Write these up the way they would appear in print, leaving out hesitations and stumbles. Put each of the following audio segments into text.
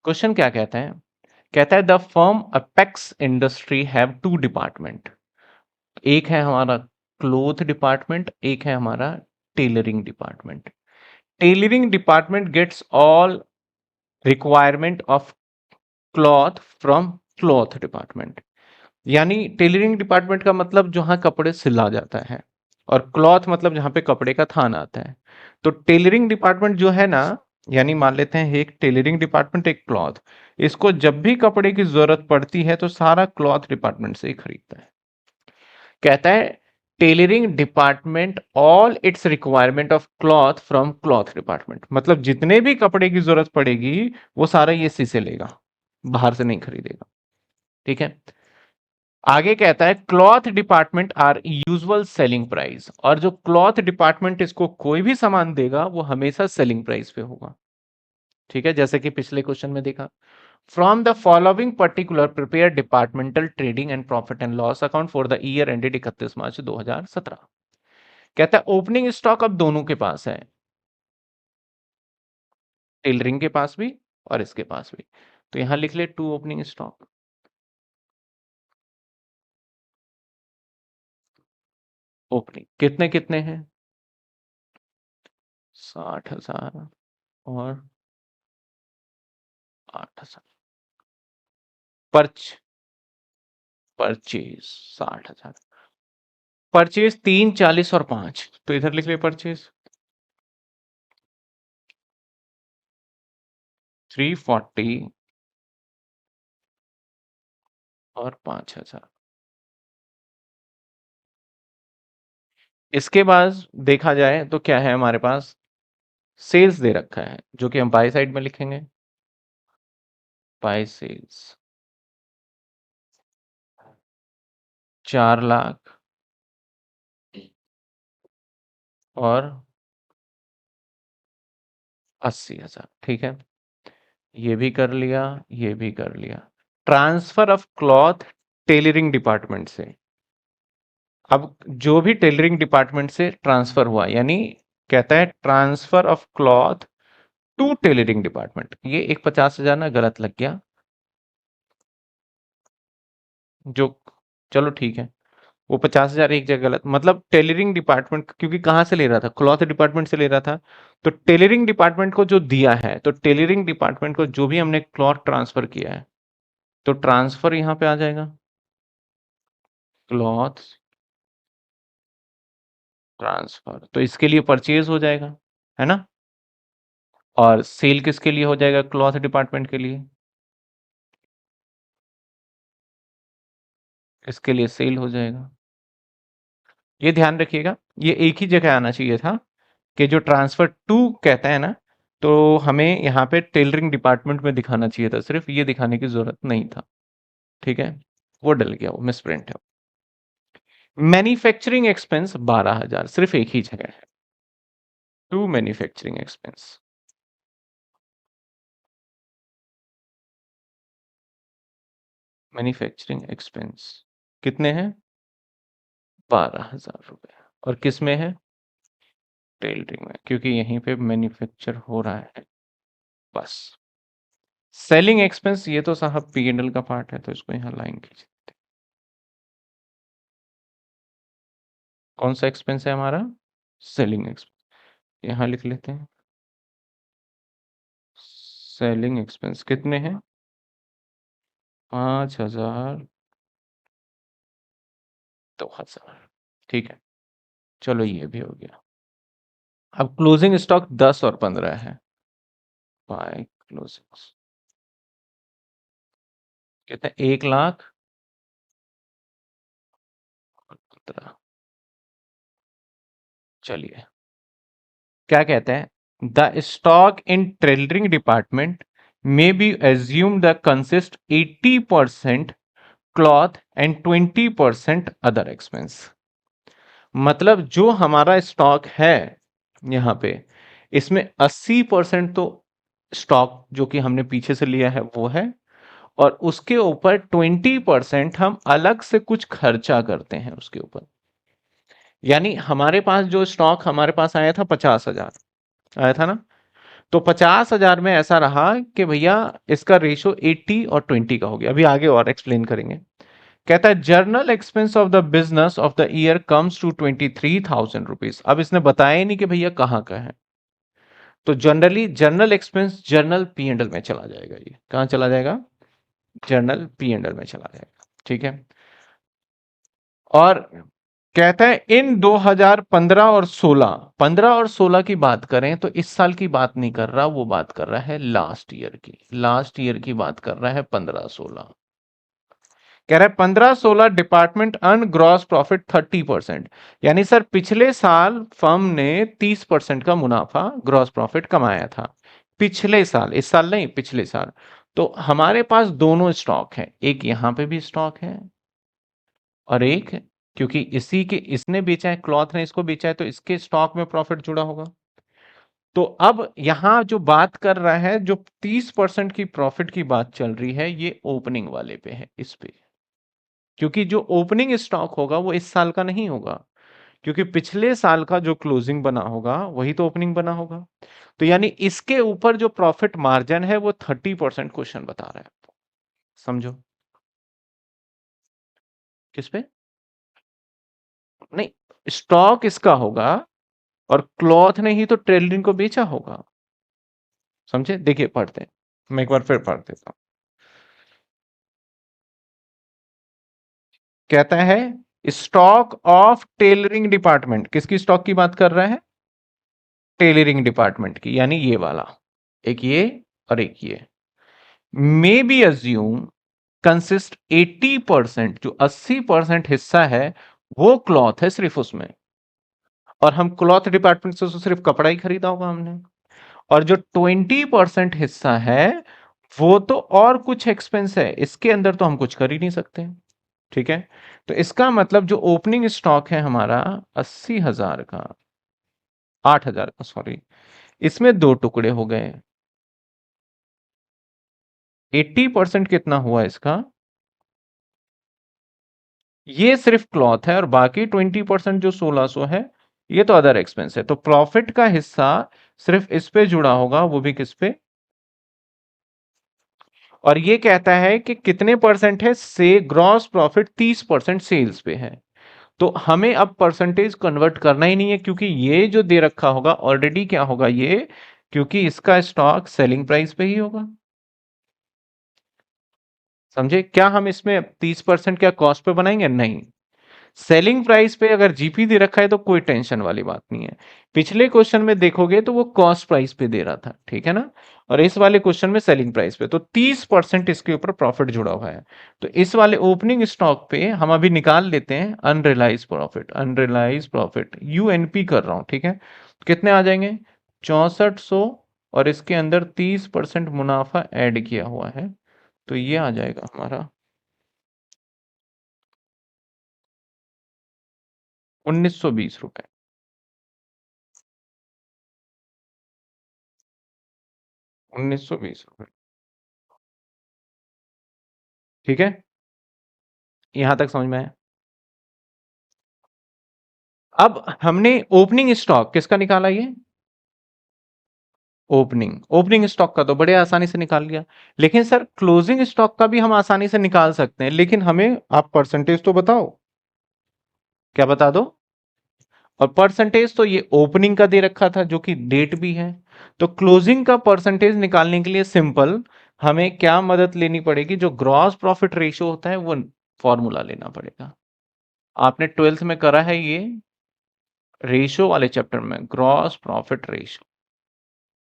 Question क्या कहता है? कहता है the firm apex industry have two department. एक है हमारा क्लोथ डिपार्टमेंट, एक है हमारा tailoring department. Tailoring department gets all requirement of cloth from cloth department. यानी टेलरिंग डिपार्टमेंट का मतलब जहां कपड़े सिला जाता है, और क्लॉथ मतलब जहां पे कपड़े का थान आता है। तो टेलरिंग डिपार्टमेंट जो है ना, यानी मान लेते हैं एक टेलरिंग डिपार्टमेंट एक क्लॉथ, इसको जब भी कपड़े की जरूरत पड़ती है तो सारा क्लॉथ डिपार्टमेंट से ही खरीदता है। कहता है tailoring department all it's requirement of cloth from cloth department, मतलब जितने भी कपड़े की जरूरत पड़ेगी वो सारा ये इसी से लेगा, बाहर से नहीं खरीदेगा। ठीक है। आगे कहता है cloth department are usual selling price, और जो क्लॉथ डिपार्टमेंट इसको कोई भी सामान देगा वो हमेशा सेलिंग प्राइस पे होगा। ठीक है, जैसे कि पिछले क्वेश्चन में देखा, from the following particular prepare departmental trading and profit and loss account for the year ended 31 मार्च 2017। कहता है ओपनिंग स्टॉक अब दोनों के पास है, टेलरिंग के पास भी और इसके पास भी। तो यहां लिख ले टू ओपनिंग स्टॉक। ओपनिंग कितने कितने हैं? 60,000 और 8,000। Perch purchase 60,000। परचेज 3, 40 और 5, तो इधर लिख ले परचेज 340 और 5,000। इसके बाद देखा जाए तो क्या है हमारे पास, सेल्स दे रखा है जो कि हम बाई साइड में लिखेंगे, बाय सेल्स 4,80,000 और 80,000। ठीक है, ये भी कर लिया, ये भी कर लिया। Transfer of cloth tailoring department से, अब जो भी टेलरिंग डिपार्टमेंट से ट्रांसफर हुआ, यानी कहता है transfer of cloth to tailoring department. ये एक 50,000 ना गलत लग गया, जो चलो ठीक है, वो 50,000 एक जगह गलत, मतलब टेलरिंग डिपार्टमेंट क्योंकि कहाँ से ले रहा था, क्लॉथ डिपार्टमेंट से ले रहा था। तो टेलरिंग डिपार्टमेंट को जो दिया है, तो टेलरिंग डिपार्टमेंट को जो भी हमने क्लॉथ ट्रांसफर किया है, तो ट्रांसफर यहां पे आ जाएगा, क्लॉथ ट्रांसफर, तो इसके लिए परचेज हो जाएगा, है ना। और सेल किसके लिए हो जाएगा? क्लॉथ डिपार्टमेंट के लिए, इसके लिए सेल हो जाएगा। ये ध्यान रखिएगा, ये एक ही जगह आना चाहिए था कि जो ट्रांसफर टू कहता है ना, तो हमें यहाँ पे टेलरिंग डिपार्टमेंट में दिखाना चाहिए था, सिर्फ ये दिखाने की जरूरत नहीं था। ठीक है, वो डल गया, वो मिसप्रिंट है। मैन्युफैक्चरिंग एक्सपेंस 12,000 सिर्फ एक ही जगह है, to manufacturing expense. Manufacturing expense कितने हैं? 12,000 रुपए। और किस में है? टेलरिंग में, क्योंकि यहीं पे मैन्युफैक्चर हो रहा है। बस सेलिंग एक्सपेंस ये तो साहब P&L का पार्ट है, तो इसको यहाँ लाइन खींच देते हैं। कौन सा एक्सपेंस है हमारा? सेलिंग एक्सपेंस, यहाँ लिख लेते हैं। सेलिंग एक्सपेंस कितने हैं? 5,000, 2,000। ठीक है, चलो ये भी हो गया। अब क्लोजिंग स्टॉक 10 और 15 है, बाय क्लोजिंग कितने? 1,00,000 और 15। चलिए, क्या कहते हैं, the stock in tailoring department may be assume the consist 80% cloth and 20% other expense. मतलब जो हमारा स्टॉक है यहाँ पे, इसमें 80% तो स्टॉक जो कि हमने पीछे से लिया है वो है, और उसके ऊपर 20% हम अलग से कुछ खर्चा करते हैं उसके ऊपर। यानी हमारे पास जो स्टॉक हमारे पास आया था 50,000 आया था ना, तो 50,000 में ऐसा रहा कि भैया इसका रेशो 80 और 20 का हो गया। अभी आगे और एक्सप्लेन करेंगे। कहता है general expense of the business of the year comes to 23,000 rupees. अब इसने बताया ही नहीं कि भैया कहाँ का है। तो generally journal expense journal P and L में चला जाएगा। ये कहाँ चला जाएगा? जर्नल पी एंड एल में चला जाएगा। ठीक है। और कहता है इन 2015 और 16, 15 और 16 की बात करें तो इस साल की बात नहीं कर रहा, वो बात कर रहा है लास्ट ईयर की। लास्ट ईयर की बात कर रहा है 15-16। कह रहा है 15-16 डिपार्टमेंट अर्न ग्रॉस प्रॉफिट 30%। यानी सर पिछले साल फर्म ने 30% का मुनाफा ग्रॉस प्रॉफिट कमाया था। पिछले साल, इस साल नहीं, पिछले साल। तो हमारे पास दोनों स्टॉक है, एक यहां पे भी स्टॉक है और एक, क्योंकि इसी के इसने बेचा है, क्लॉथ ने इसको बेचा है, तो इसके स्टॉक में प्रॉफिट जुड़ा होगा। तो अब यहां जो बात कर रहा है, जो 30% की प्रॉफिट की बात चल रही है, ये ओपनिंग वाले पे है, इस पे। क्योंकि जो ओपनिंग स्टॉक होगा वो इस साल का नहीं होगा, क्योंकि पिछले साल का जो क्लोजिंग बना होगा वही तो ओपनिंग बना होगा। तो यानी इसके ऊपर जो प्रॉफिट मार्जिन है वो 30% क्वेश्चन बता रहा है आपको। समझो? किस पे? नहीं, स्टॉक इसका होगा और क्लॉथ ने ही तो ट्रेलरिंग को बेचा होगा। समझे? देखिए पढ़ते हैं, मैं एक बार फिर पढ़ देता हूं। कहता है स्टॉक ऑफ टेलरिंग डिपार्टमेंट, किसकी स्टॉक की बात कर रहा है? टेलरिंग डिपार्टमेंट की, यानी ये वाला, एक ये और एक ये। मे बी अज्यूम कंसिस्ट 80%, जो 80% हिस्सा है वो क्लॉथ है सिर्फ उसमें, और हम क्लॉथ डिपार्टमेंट से तो सिर्फ कपड़ा ही खरीदा होगा हमने। और जो 20% हिस्सा है वो तो और कुछ एक्सपेंस है, इसके अंदर तो हम कुछ कर ही नहीं सकते। ठीक है। तो इसका मतलब जो ओपनिंग स्टॉक है हमारा 80,000 का, 8,000 का सॉरी, इसमें दो टुकड़े हो गए। 80% कितना हुआ इसका? ये सिर्फ क्लॉथ है, और बाकी 20% जो 1600 है ये तो अदर एक्सपेंस है। तो प्रॉफिट का हिस्सा सिर्फ इस पे जुड़ा होगा, वो भी किस पे? और ये कहता है कि कितने परसेंट है से ग्रॉस प्रॉफिट? 30% सेल्स पे है। तो हमें अब परसेंटेज कन्वर्ट करना ही नहीं है, क्योंकि ये जो दे रखा होगा ऑलरेडी क्या होगा ये, क्योंकि इसका स्टॉक सेलिंग प्राइस पे ही होगा। समझे? क्या हम इसमें 30% क्या कॉस्ट पे बनाएंगे? नहीं। सेलिंग प्राइस पे अगर जीपी दे रखा है तो कोई टेंशन वाली बात नहीं है। पिछले क्वेश्चन में देखोगे तो वो कॉस्ट प्राइस पे दे रहा था, ठीक है ना, और इस वाले क्वेश्चन में सेलिंग प्राइस पे। तो 30% इसके ऊपर प्रॉफिट जुड़ा हुआ है। तो इस वाले ओपनिंग स्टॉक पे हम अभी निकाल लेते हैं unrealised profit. Unrealised profit UNP कर रहा हूं, ठीक है। कितने आ जाएंगे? 6400, और इसके अंदर 30% मुनाफा ऐड किया हुआ है, तो ये आ जाएगा हमारा 1920 रुपए। 1920 रुपए। ठीक है, यहां तक समझ में आया? अब हमने ओपनिंग स्टॉक किसका निकाला? ये ओपनिंग, ओपनिंग स्टॉक का तो बड़े आसानी से निकाल लिया। लेकिन सर क्लोजिंग स्टॉक का भी हम आसानी से निकाल सकते हैं, लेकिन हमें आप परसेंटेज तो बताओ। क्या बता दो? और परसेंटेज तो ये ओपनिंग का दे रखा था, जो कि डेट भी है। तो क्लोजिंग का परसेंटेज निकालने के लिए सिंपल हमें क्या मदद लेनी पड़ेगी? जो ग्रॉस प्रॉफिट रेशियो होता है वो फॉर्मूला लेना पड़ेगा। आपने 12th में करा है ये, रेशियो वाले चैप्टर में, ग्रॉस प्रॉफिट रेशियो।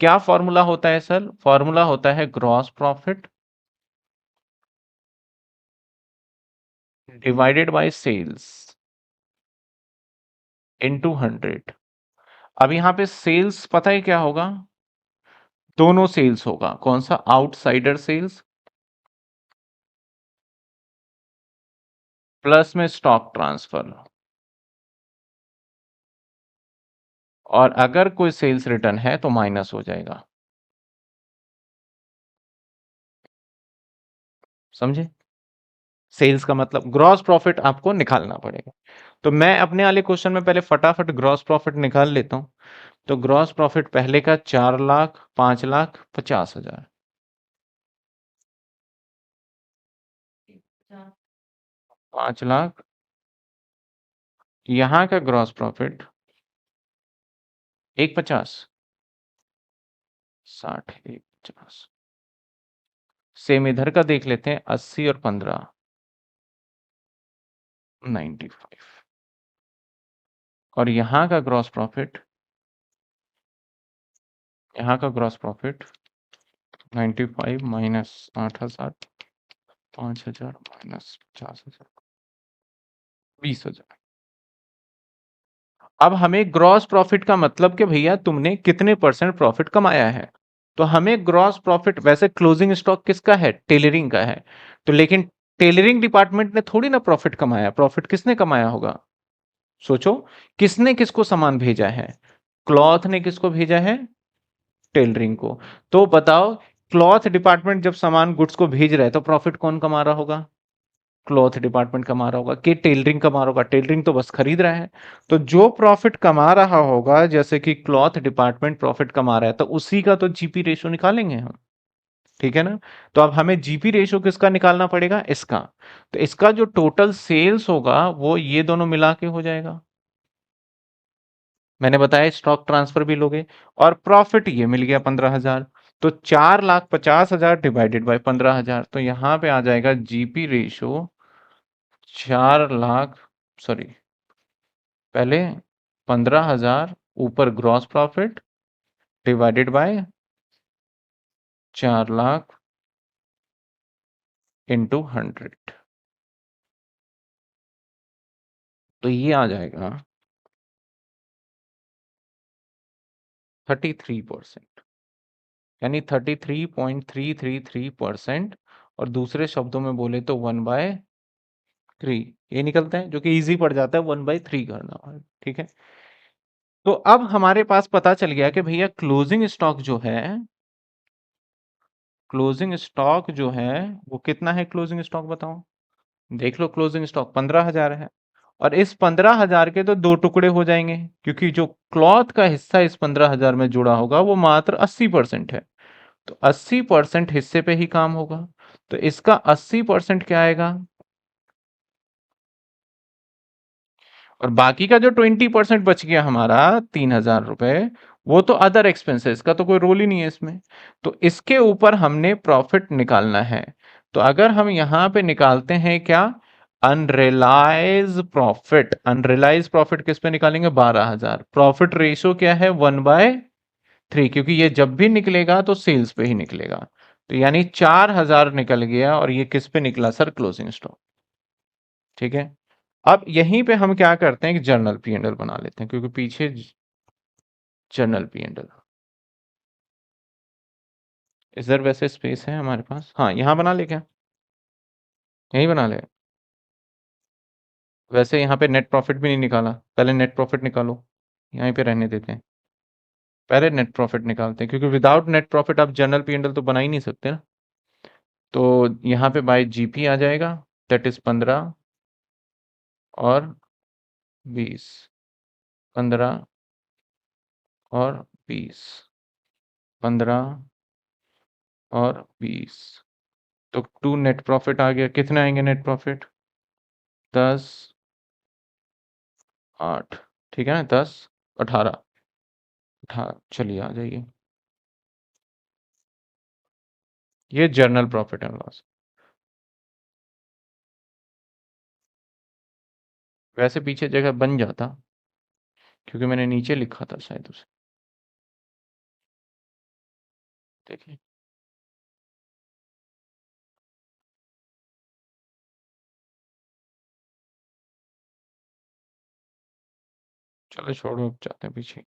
क्या फॉर्मूला होता है सर? फॉर्मूला होता है gross profit divided by sales into 100। अब यहां पे सेल्स पता है क्या होगा? दोनों सेल्स होगा। कौन सा? आउटसाइडर सेल्स प्लस में स्टॉक ट्रांसफर, और अगर कोई सेल्स रिटर्न है तो माइनस हो जाएगा। समझे? सेल्स का मतलब ग्रॉस प्रॉफिट आपको निकालना पड़ेगा। तो मैं अपने वाले क्वेश्चन में पहले फटाफट ग्रॉस प्रॉफिट निकाल लेता हूं। तो ग्रॉस प्रॉफिट पहले का 4 लाख, 5 लाख, 50,000, 5 लाख। यहाँ का ग्रॉस प्रॉफिट 150, 60, 150। सेम इधर का देख लेते हैं, 80 और 15, 95। और यहाँ का ग्रॉस प्रॉफिट, यहाँ का ग्रॉस प्रॉफिट 95 माइनस 8,000, 5,000 माइनस 50,000, 20,000। अब हमें ग्रॉस प्रॉफिट का मतलब कि भैया तुमने कितने परसेंट प्रॉफिट कमाया है। तो हमें ग्रॉस प्रॉफिट, वैसे क्लोजिंग स्टॉक किसका है, टेलरिंग का है। तो लेकिन टेलरिंग डिपार्टमेंट ने थोड़ी ना प्रॉफिट कमाया, प्रॉफिट किसने कमाया होगा। सोचो, किसने किसको सामान भेजा है, क्लॉथ ने किसको भेजा है, टेलरिंग को। तो बताओ, क्लॉथ डिपार्टमेंट जब सामान गुड्स को भेज रहा है तो प्रॉफिट कौन कमा रहा होगा, क्लॉथ डिपार्टमेंट कमा रहा होगा कि टेलरिंग कमा रहा होगा, टेलरिंग तो बस खरीद रहा है। तो जो प्रॉफिट कमा रहा होगा, जैसे कि क्लॉथ डिपार्टमेंट प्रॉफिट कमा रहा है, तो उसी का तो जीपी रेशो निकालेंगे हम, ठीक है ना। तो अब हमें जीपी रेशो किसका निकालना पड़ेगा, इसका। तो इसका जो टोटल सेल्स होगा वो ये दोनों मिला के हो जाएगा। मैंने बताया स्टॉक ट्रांसफर भी लोगे, और प्रॉफिट ये मिल गया 15,000। तो 4,50,000 डिवाइडेड बाय 15,000, तो यहां पे आ जाएगा जीपी रेशो 4 लाख, सॉरी, पहले 15,000 ऊपर gross profit divided bye 4 lakh into 100, तो ये आ जाएगा 33%, यानी 33.333%। और दूसरे शब्दों में बोले तो 1/3 ये निकलता है, जो कि इजी पड़ जाता है 1/3 करना, ठीक है। तो अब हमारे पास पता चल गया कि भैया क्लोजिंग स्टॉक जो है, क्लोजिंग स्टॉक जो है वो कितना है, क्लोजिंग स्टॉक बताओ। देख लो, क्लोजिंग स्टॉक 15,000 है। और इस 15,000 के तो दो टुकड़े हो जाएंगे, क्योंकि जो क्लॉथ का हिस्सा इस 15,000 में जुड़ा होगा वो मात्र 80% है। तो 80% हिस्से पे ही काम होगा। तो इसका 80% क्या आएगा, और बाकी का जो 20% बच गया हमारा 3,000 रुपए, वो तो अदर एक्सपेंसेस का तो कोई रोल ही नहीं है इसमें। तो इसके ऊपर हमने प्रॉफिट निकालना है। तो अगर हम यहां पे निकालते हैं क्या, अनरियलाइज प्रॉफिट, अनरियलाइज प्रॉफिट किस पे निकालेंगे, 12,000। प्रॉफिट रेशो क्या है, 1/3, क्योंकि ये जब भी निकलेगा तो सेल्स पे ही निकलेगा। तो यानी 4,000 निकल गया, और ये किस पे निकला सर, क्लोजिंग स्टॉक, ठीक है। अब यहीं पे हम क्या करते हैं कि जर्नल पी एंड एल बना लेते हैं, क्योंकि पीछे जर्नल पी एंड एल, इधर वैसे स्पेस है हमारे पास, हाँ यहाँ बना ले क्या, यहीं बना ले। वैसे यहाँ पे नेट प्रॉफिट भी नहीं निकाला, पहले नेट प्रॉफिट निकालो, यहीं पे रहने देते हैं, पहले नेट प्रॉफिट निकालते हैं, क्योंकि विदाउट नेट प्रॉफिट आप जर्नल पी एंड एल तो बना ही नहीं सकते ना। तो यहाँ पे बाय जीपी आ जाएगा, दैट इज 15 और 20, 15 और 20, 15 और 20। तो टू नेट प्रॉफिट आ गया, कितने आएंगे नेट प्रॉफिट, 10, 8, ठीक है ना, 10, 18, 18, चलिए आ जाइए, ये जर्नल प्रॉफिट एंड लॉस। वैसे पीछे जगह बन जाता, क्योंकि मैंने नीचे लिखा था शायद उसे, देखिए। चलो छोड़ो, अब जाते हैं पीछे।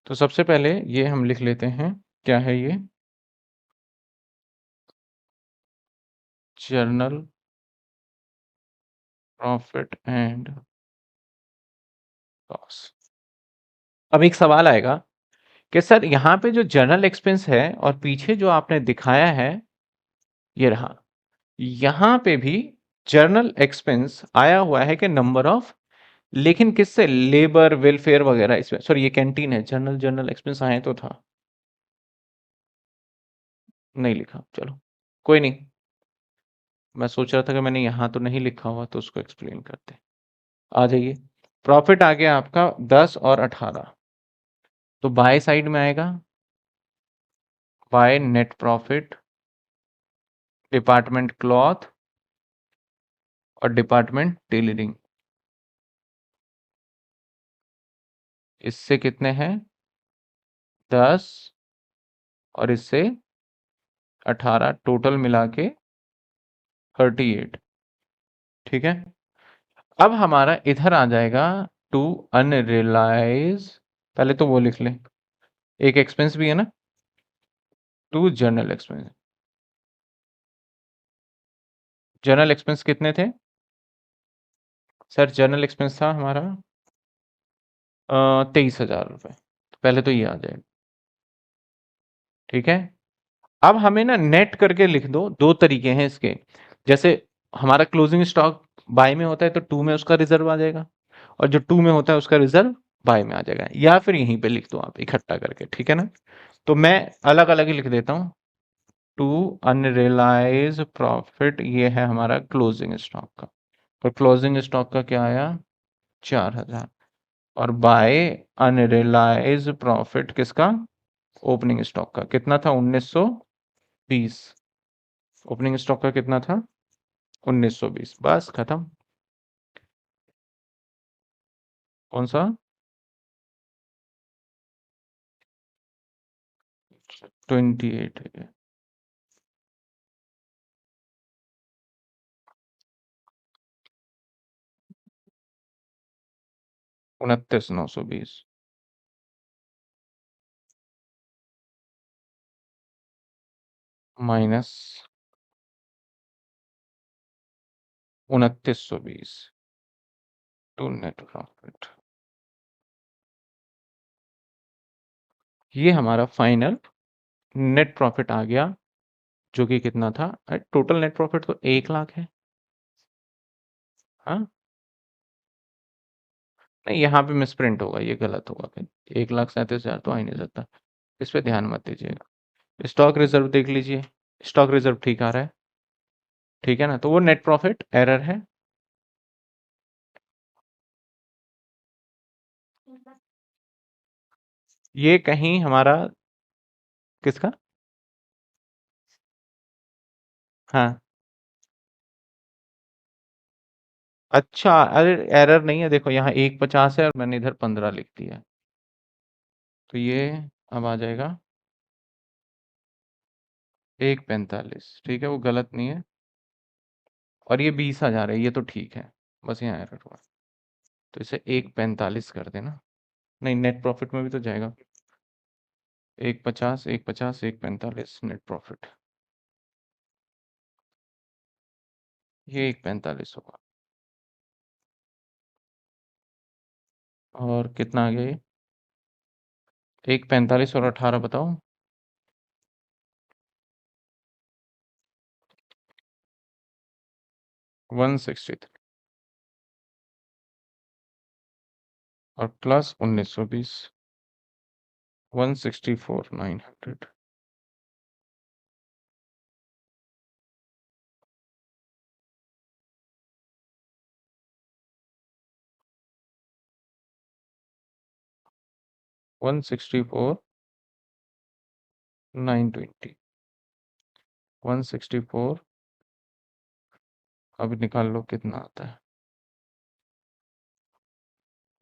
तो सबसे पहले ये हम लिख लेते हैं, क्या है ये, जर्नल प्रॉफिट एंड लॉस। अब एक सवाल आएगा कि सर यहाँ पे जो जर्नल एक्सपेंस है और पीछे जो आपने दिखाया है, ये रहा, यहाँ पे भी जर्नल एक्सपेंस आया हुआ है कि नंबर ऑफ लेकिन किससे? लेबर वेलफेयर वगैरह इसमें। सॉरी, ये कैंटीन है। जनरल एक्सपेंस आए तो था, नहीं लिखा, चलो कोई नहीं। मैं सोच रहा था कि मैंने यहाँ तो नहीं लिखा हुआ, तो उसको एक्सप्लेन करते। आ जाइए। प्रॉफिट आ गया आपका 10 और 18। तो बाय साइड में आएगा by net profit, department cloth और डिपार्टमेंट टेलरिंग। इससे कितने हैं? 10 और इससे 18, टोटल मिला के 38। ठीक है। अब हमारा इधर आ जाएगा टू अनरियलाइज। पहले तो वो लिख लें, एक एक्सपेंस भी है ना, to general expense. General expense कितने थे सर? जनरल एक्सपेंस था हमारा 23,000 रुपये। तो पहले तो ये आ जाएगा। ठीक है। अब हमें ना नेट करके लिख दो। दो तरीके हैं इसके। जैसे हमारा क्लोजिंग स्टॉक बाय में होता है, तो टू में उसका रिजर्व आ जाएगा, और जो टू में होता है उसका रिजर्व बाय में आ जाएगा। या फिर यहीं पे लिख दो आप इकट्ठा करके, ठीक है ना। तो मैं अलग अलग ही लिख देता हूँ। टू अनरियलाइज प्रॉफिट, ये है हमारा क्लोजिंग स्टॉक का। तो क्लोजिंग स्टॉक का क्या आया? 4,000। और बाय अनरियलाइज प्रॉफिट किसका? ओपनिंग स्टॉक का। कितना था? 1920। ओपनिंग स्टॉक का कितना था? 1920। बस खत्म। कौन सा? 28 है। 29,920 माइनस 2920 टू नेट प्रॉफिट। ये हमारा फाइनल नेट प्रॉफिट आ गया, जो कि कितना था? टोटल नेट प्रॉफिट तो 1 लाख है। हाँ, नहीं यहाँ पे मिसप्रिंट होगा, ये गलत होगा। फिर 1,37,000 तो आ ही नहीं सकता। इस पे ध्यान मत दीजिएगा। स्टॉक रिजर्व देख लीजिए। स्टॉक रिजर्व ठीक आ रहा है, ठीक है ना। तो वो नेट प्रॉफिट एरर है। ये कहीं हमारा किसका? हाँ, अच्छा, अरे एरर नहीं है, देखो यहाँ 1,50 है और मैंने इधर 15 लिख दिया है। तो ये अब आ जाएगा 1,45। ठीक है, वो गलत नहीं है। और ये 20,000 है, ये तो ठीक है। बस यहाँ एरर हुआ। तो इसे 1,45 कर देना। नहीं, नेट प्रॉफिट में भी तो जाएगा। 1,50, 1,50, 1,45 नेट प्रॉफिट। ये 1,45 होगा। और कितना आ गया ये? 1,45 और 18 बताओ। 163। और प्लस 1920। 164,900। 164,920। 164। अब निकाल लो कितना आता है।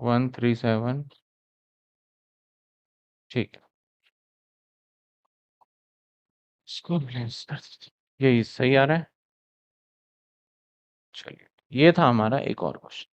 137। ठीक है, इसको प्लेस कर दीजिए। यही सही आ रहा है। चलिए, ये था हमारा एक और क्वेश्चन।